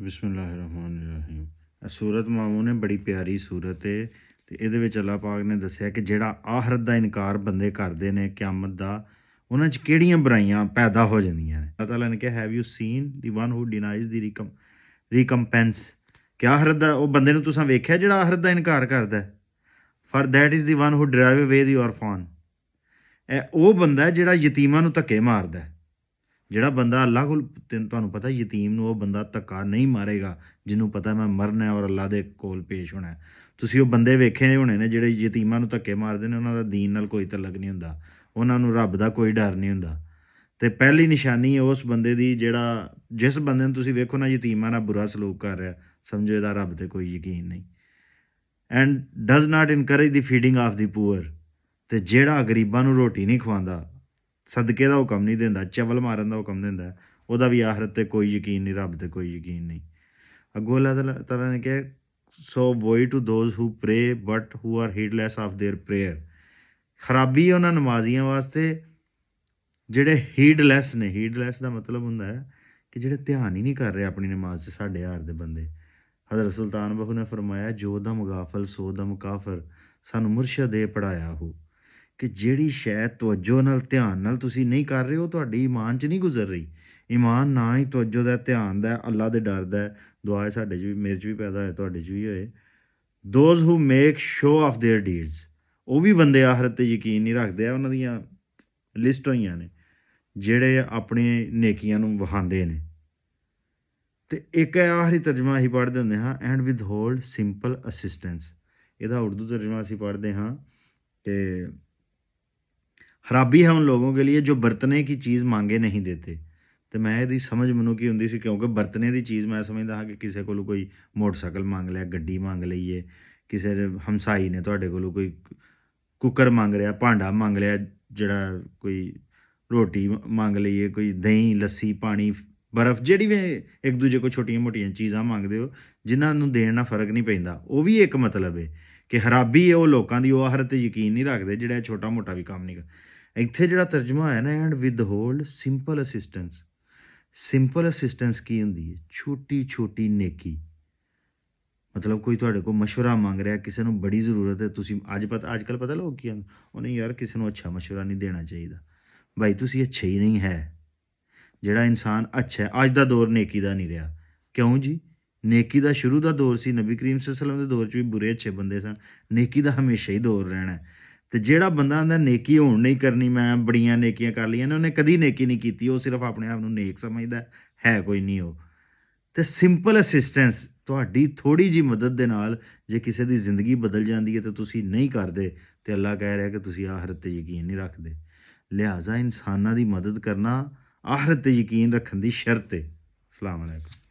ਬਿਸਮਿल्लाहिर्रहमानिर्रहीम। सूरत मामू ने बड़ी प्यारी सूरत है तो ये अल्लाह पाक ने दसिया कि जिहड़ा आहरत का इनकार बंदे करते हैं क्यामत का उन्हां च किहड़ियां बुराइयां पैदा हो जांदियां ने। अल्लाह ताला ने कहा have you seen the one who denies the recompense, क्या आहरत दा वो बंदे नूं तुसां वेख्या जिहड़ा आहरत का इनकार करदा है? For that is the one who drive away the orphan, वो बंदा है जिहड़ा यतीमां नूं धक्के मारदा है। ਜਿਹੜਾ ਬੰਦਾ ਅੱਲਾ ਕੋਲ ਤੁਹਾਨੂੰ ਪਤਾ ਯਤੀਮ ਨੂੰ ਉਹ ਬੰਦਾ ਧੱਕਾ ਨਹੀਂ ਮਾਰੇਗਾ ਜਿਹਨੂੰ ਪਤਾ ਮੈਂ ਮਰਨਾ ਔਰ ਅੱਲਾ ਦੇ ਕੋਲ ਪੇਸ਼ ਹੋਣਾ। ਤੁਸੀਂ ਉਹ ਬੰਦੇ ਵੇਖੇ ਹੋਣੇ ਨੇ ਜਿਹੜੇ ਯਤੀਮਾਂ ਨੂੰ ਧੱਕੇ ਮਾਰਦੇ ਨੇ, ਉਹਨਾਂ ਦਾ ਦੀਨ ਨਾਲ ਕੋਈ ਤਲਕ ਨਹੀਂ ਹੁੰਦਾ, ਉਹਨਾਂ ਨੂੰ ਰੱਬ ਦਾ ਕੋਈ ਡਰ ਨਹੀਂ ਹੁੰਦਾ। ਅਤੇ ਪਹਿਲੀ ਨਿਸ਼ਾਨੀ ਹੈ ਉਸ ਬੰਦੇ ਦੀ ਜਿਹੜਾ ਜਿਸ ਬੰਦੇ ਨੂੰ ਤੁਸੀਂ ਵੇਖੋ ਨਾ ਯਤੀਮਾਂ ਨਾਲ ਬੁਰਾ ਸਲੂਕ ਕਰ ਰਿਹਾ, ਸਮਝੋ ਇਹਦਾ ਰੱਬ 'ਤੇ ਕੋਈ ਯਕੀਨ ਨਹੀਂ। And does not encourage the feeding of the poor, ਅਤੇ ਜਿਹੜਾ ਗਰੀਬਾਂ ਨੂੰ ਰੋਟੀ ਨਹੀਂ ਖਵਾਉਂਦਾ, ਸਦਕੇ ਦਾ ਹੁਕਮ ਨਹੀਂ ਦਿੰਦਾ, ਚਵਲ ਮਾਰਨ ਦਾ ਹੁਕਮ ਦਿੰਦਾ, ਉਹਦਾ ਵੀ ਆਖਰਤ 'ਤੇ ਕੋਈ ਯਕੀਨ ਨਹੀਂ, ਰੱਬ 'ਤੇ ਕੋਈ ਯਕੀਨ ਨਹੀਂ। ਅੱਗੋਂ ਅੱਲਾਹ ਤਾਲਾ ਨੇ ਕਿਹਾ so woe to those who pray but who are heedless of their prayer. ਖਰਾਬੀ ਉਹਨਾਂ ਨਮਾਜ਼ੀਆਂ ਵਾਸਤੇ ਜਿਹੜੇ ਹੀਡਲੈਸ ਨੇ। ਹੀਡਲੈਸ ਦਾ ਮਤਲਬ ਹੁੰਦਾ ਹੈ ਕਿ ਜਿਹੜੇ ਧਿਆਨ ਹੀ ਨਹੀਂ ਕਰ ਰਹੇ ਆਪਣੀ ਨਮਾਜ਼ 'ਚ। ਸਾਡੇ ਹਾਰ ਦੇ ਬੰਦੇ ਹਜ਼ਰਤ ਸੁਲਤਾਨ ਬਹੂ ਨੇ ਫਰਮਾਇਆ ਜੋ ਦਮ ਗਾਫਲ ਸੋ ਦਮ ਕਾਫਰ, ਸਾਨੂੰ ਮੁਰਸ਼ਦ ਇਹ ਪੜ੍ਹਾਇਆ ਹੋ ਕਿ ਜਿਹੜੀ ਸ਼ੈ ਤਵੱਜੋ ਨਾਲ ਧਿਆਨ ਨਾਲ ਤੁਸੀਂ ਨਹੀਂ ਕਰ ਰਹੇ, ਉਹ ਤੁਹਾਡੀ ਈਮਾਨ 'ਚ ਨਹੀਂ ਗੁਜ਼ਰ ਰਹੀ। ਈਮਾਨ ਨਾ ਹੀ ਤਵੱਜੋ ਦਾ, ਧਿਆਨ ਦਾ, ਅੱਲਾ ਦੇ ਡਰ ਦਾ। ਦੁਆ ਸਾਡੇ 'ਚ ਵੀ, ਮੇਰੇ 'ਚ ਵੀ ਪੈਦਾ ਹੋਏ, ਤੁਹਾਡੇ 'ਚ ਵੀ ਹੋਏ। Those who make show off there deeds, ਉਹ ਵੀ ਬੰਦੇ ਆਖਰਤ 'ਤੇ ਯਕੀਨ ਨਹੀਂ ਰੱਖਦੇ ਆ। ਉਹਨਾਂ ਦੀਆਂ ਲਿਸਟ ਹੋਈਆਂ ਨੇ ਜਿਹੜੇ ਆਪਣੇ ਨੇਕੀਆਂ ਨੂੰ ਵਿਖਾਉਂਦੇ ਨੇ। ਅਤੇ ਇੱਕ ਆਖਰੀ ਤਰਜਮਾ ਅਸੀਂ ਪੜ੍ਹਦੇ ਹੁੰਦੇ ਹਾਂ and withhold simple assistance. ਇਹਦਾ ਉਰਦੂ ਤਰਜਮਾ ਅਸੀਂ ਪੜ੍ਹਦੇ ਹਾਂ ਕਿ ਖਰਾਬੀ ਹੈ उन लोगों के लिए जो बरतने की चीज़ मांगे नहीं देते। तो मैं ਇਹਦੀ ਸਮਝ ਮੈਨੂੰ ਕੀ ਹੁੰਦੀ ਸੀ, ਕਿਉਂਕਿ ਬਰਤਨੇ ਦੀ ਚੀਜ਼ ਮੈਂ ਸਮਝਦਾ ਹਾਂ ਕਿ ਕਿਸੇ ਕੋਲੋਂ ਕੋਈ ਮੋਟਰਸਾਈਕਲ ਮੰਗ ਲਿਆ, ਗੱਡੀ ਮੰਗ ਲਈਏ, ਕਿਸੇ ਹਮਸਾਈ ਨੇ ਤੁਹਾਡੇ ਕੋਲੋਂ ਕੋਈ ਕੁੱਕਰ ਮੰਗ ਰਿਹਾ, ਭਾਂਡਾ ਮੰਗ ਲਿਆ, ਜਿਹੜਾ ਕੋਈ ਰੋਟੀ ਮੰਗ ਲਈਏ, ਕੋਈ ਦਹੀਂ, ਲੱਸੀ, ਪਾਣੀ, ਬਰਫ਼, ਜਿਹੜੀ ਵੀ ਇੱਕ ਦੂਜੇ ਕੋਲ ਛੋਟੀਆਂ ਮੋਟੀਆਂ ਚੀਜ਼ਾਂ ਮੰਗਦੇ ਹੋ ਜਿਨ੍ਹਾਂ ਨੂੰ ਦੇਣ ਨਾਲ ਫ਼ਰਕ ਨਹੀਂ ਪੈਂਦਾ, ਉਹ ਵੀ ਇੱਕ ਮਤਲਬ ਹੈ ਕਿ ਖਰਾਬੀ ਹੈ ਉਹ ਲੋਕਾਂ ਦੀ, ਉਹ ਆਖਰਤ 'ਤੇ ਯਕੀਨ ਨਹੀਂ ਰੱਖਦੇ, ਜਿਹੜਾ ਛੋਟਾ ਮੋਟਾ ਵੀ ਕੰਮ ਨਹੀਂ ਕਰ। ਇੱਥੇ ਜਿਹੜਾ ਤਰਜਮਾ ਹੋਇਆ ਨਾ and withhold simple assistance. Simple assistance ਕੀ ਹੁੰਦੀ ਹੈ? ਛੋਟੀ ਛੋਟੀ ਨੇਕੀ। ਮਤਲਬ ਕੋਈ ਤੁਹਾਡੇ ਕੋਲ ਮਸ਼ਵਰਾ ਮੰਗ ਰਿਹਾ, ਕਿਸੇ ਨੂੰ ਬੜੀ ਜ਼ਰੂਰਤ ਹੈ, ਤੁਸੀਂ ਅੱਜ ਕੱਲ੍ਹ ਪਤਾ ਲੋਕ ਕੀ ਕਹਿੰਦੇ, ਉਹ ਨਹੀਂ ਯਾਰ ਕਿਸੇ ਨੂੰ ਅੱਛਾ ਮਸ਼ਵਰਾ ਨਹੀਂ ਦੇਣਾ ਚਾਹੀਦਾ। ਭਾਈ ਤੁਸੀਂ ਅੱਛੇ ਹੀ ਨਹੀਂ ਹੈ। ਜਿਹੜਾ ਇਨਸਾਨ ਅੱਛਾ ਹੈ, ਅੱਜ ਦਾ ਦੌਰ ਨੇਕੀ ਦਾ ਨਹੀਂ ਰਿਹਾ। ਕਿਉਂ ਜੀ? ਨੇਕੀ ਦਾ ਸ਼ੁਰੂ ਦਾ ਦੌਰ ਸੀ, ਨਬੀ ਕਰੀਮ ਸੱਲੱਲਾਹੁ ਅਲੈਹਿ ਵਸੱਲਮ ਦੇ ਦੌਰ 'ਚ ਵੀ ਬੁਰੇ ਅੱਛੇ ਬੰਦੇ ਸਨ। ਨੇਕੀ ਦਾ ਹਮੇਸ਼ਾ ਹੀ ਦੌਰ ਰਹਿਣਾ। ਅਤੇ ਜਿਹੜਾ ਬੰਦਾ ਆਂਦਾ ਨੇਕੀ ਹੁਣ ਨਹੀਂ ਕਰਨੀ, ਮੈਂ ਬੜੀਆਂ ਨੇਕੀਆਂ ਕਰ ਲਈਆਂ ਨੇ, ਉਹਨੇ ਕਦੀ ਨੇਕੀ ਨਹੀਂ ਕੀਤੀ, ਉਹ ਸਿਰਫ ਆਪਣੇ ਆਪ ਨੂੰ ਨੇਕ ਸਮਝਦਾ ਹੈ, ਕੋਈ ਨਹੀਂ ਉਹ। ਅਤੇ ਸਿੰਪਲ ਅਸਿਸਟੈਂਸ, ਤੁਹਾਡੀ ਥੋੜ੍ਹੀ ਜਿਹੀ ਮਦਦ ਦੇ ਨਾਲ ਜੇ ਕਿਸੇ ਦੀ ਜ਼ਿੰਦਗੀ ਬਦਲ ਜਾਂਦੀ ਹੈ ਤਾਂ ਤੁਸੀਂ ਨਹੀਂ ਕਰਦੇ, ਅਤੇ ਅੱਲਾ ਕਹਿ ਰਿਹਾ ਕਿ ਤੁਸੀਂ ਆਖਰਤ 'ਤੇ ਯਕੀਨ ਨਹੀਂ ਰੱਖਦੇ। ਲਿਹਾਜ਼ਾ ਇਨਸਾਨਾਂ ਦੀ ਮਦਦ ਕਰਨਾ ਆਖਰਤ 'ਤੇ ਯਕੀਨ ਰੱਖਣ ਦੀ ਸ਼ਰਤ ਹੈ। ਅਸਲਾਮ ਅਲੈਕੁਮ।